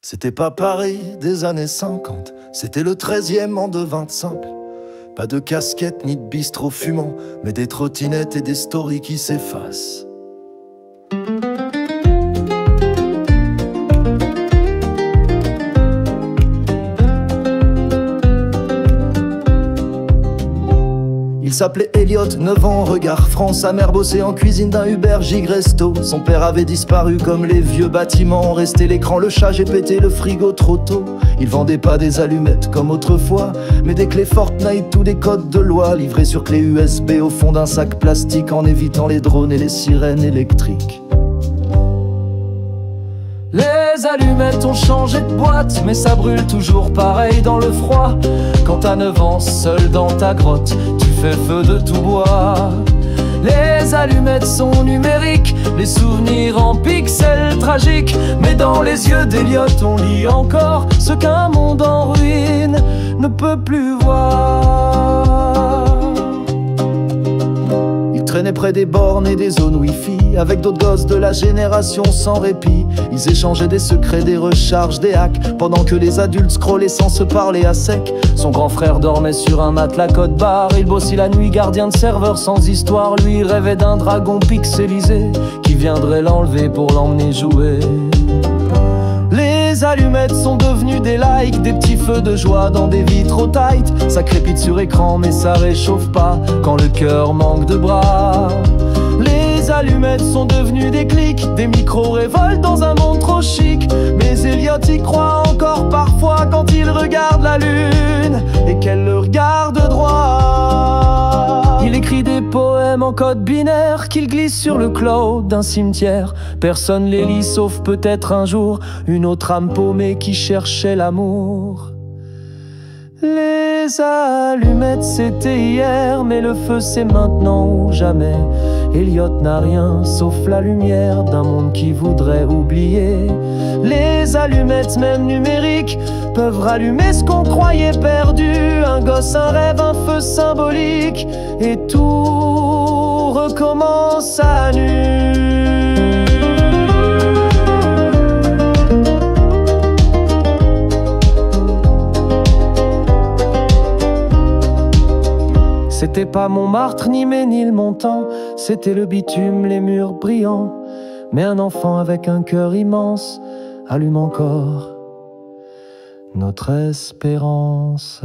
C'était pas Paris des années 50, c'était le 13e en devint simple. Pas de casquette ni de bistrot fumant, mais des trottinettes et des stories qui s'effacent. Il s'appelait Elliot, 9 ans, regard franc. Sa mère bossait en cuisine d'un Uber Gigresto. Son père avait disparu comme les vieux bâtiments. Resté l'écran, le chat, j'ai pété le frigo trop tôt. Il vendait pas des allumettes comme autrefois, mais des clés Fortnite ou des codes de loi, livrés sur clé USB au fond d'un sac plastique, en évitant les drones et les sirènes électriques. Les allumettes ont changé de boîte, mais ça brûle toujours pareil dans le froid. Quand t'as 9 ans, seul dans ta grotte, tu fais feu de tout bois. Les allumettes sont numériques, les souvenirs en pixels tragiques, mais dans les yeux d'Elliot on lit encore ce qu'un monde en ruine ne peut plus voir. Il traînait près des bornes et des zones Wi-Fi avec d'autres gosses de la génération sans répit. Ils échangeaient des secrets, des recharges, des hacks, pendant que les adultes scrollaient sans se parler à sec. Son grand frère dormait sur un matelas code barre. Il bossait la nuit, gardien de serveur sans histoire. Lui rêvait d'un dragon pixelisé qui viendrait l'enlever pour l'emmener jouer. Les allumettes sont devenues des likes, des petits feux de joie dans des vies trop tight. Ça crépite sur écran mais ça réchauffe pas quand le cœur manque de bras. Les allumettes sont devenues des clics, des micro-révoltes dans un monde trop chic. Mais Elliot y croit encore parfois quand il regarde la lune et qu'elle le regarde droit. Il écrit des poèmes en code binaire qu'il glisse sur le cloud d'un cimetière. Personne les lit sauf peut-être un jour une autre âme paumée qui cherchait l'amour. Les allumettes c'était hier, mais le feu c'est maintenant ou jamais. Elliot n'a rien sauf la lumière d'un monde qui voudrait oublier. Les allumettes même numériques peuvent rallumer ce qu'on croyait perdu. Un gosse, un rêve, un feu symbolique, et tout recommence à nu. C'était pas Montmartre ni Ménilmontant, c'était le bitume, les murs brillants. Mais un enfant avec un cœur immense allume encore notre espérance.